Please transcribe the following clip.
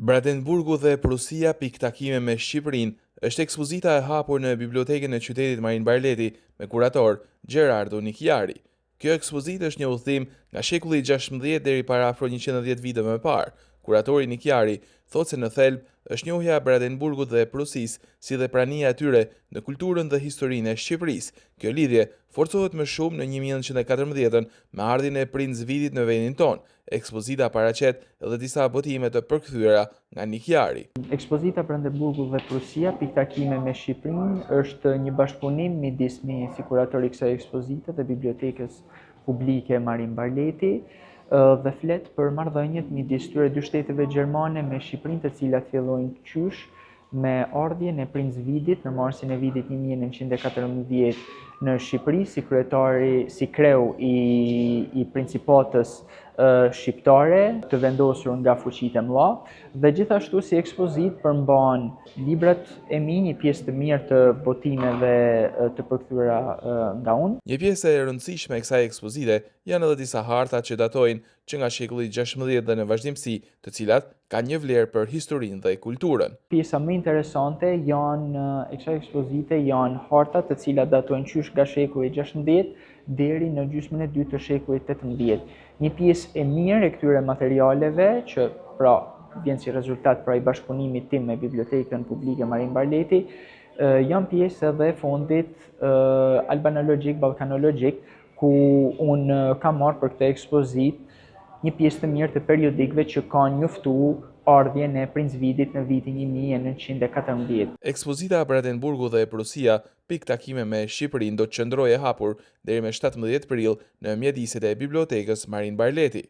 Brandenburgu dhe Prusia piktakime me Shqipërinë është ekspozita e hapur në Bibliotekën e Qytetit Marin Barleti me kurator Gjerardo Nikjari. Kjo ekspozitë është një udhëtim nga shekulli 16 deri para afro 110 viteve më parë. Kuratori Nikjari thotë se në thelb është njohja e Brandenburgut dhe Prusisë si dhe prania e tyre në kulturën dhe historinë e Shqipërisë. Kjo lidhje forcohet më shumë në 1914 me ardhjen e Princ Vidit në vendin tonë. Ekspozita paraqet edhe disa botime të përkthyera nga Nikjari. Ekspozita Brandenburgu dhe Prusia, piktakime me Shqipërinë, është një bashkëpunim midis me si kuratori i kësaj ekspozite dhe Bibliotekës Publike Marin Barleti dhe flet për marrëdhëniet midis këtyre dy shteteve gjermane me Shqipërinë, të cilat fillojnë qysh me ardhjen e Princ Vidit në marsin e vitit 1914 në Shqipëri si kreu i principatës shqiptare të vendosur nga fuqitë e mëdha dhe gjithashtu si ekspozit përmban librat e mi, një pjesë të mirë të botimeve të përkthyera nga unë. Një pjesë e rëndësishme e kësaj ekspozite janë edhe disa harta që datojnë që nga shekulli 16 dhe në vazhdimsi, të cilat kanë një vlerë për historinë dhe kulturën. Pjesa më interesante janë e kësaj ekspozite janë harta të cilat datojnë qysh nga shekulli 16 deri në gjysmën e dytë të shekullit 18. Një pjesë e mirë e këtyre materialeve që pra vjen si rezultat pra i bashkëpunimit tim me Bibliotekën Publike Marin Barleti, janë pjesë edhe fondit albanologjik, balkanologjik, ku unë kam marrë për këtë ekspozit një pjesë të mirë të periodikëve që kanë njoftu ardhjen e Princ Vidit në vitin 1914. Ekspozita Brandenburgu dhe Prusia, piktakime me Shqipërinë, do të qëndrojë e hapur deri me 17 prill në mjediset e Bibliotekës Marin Barleti.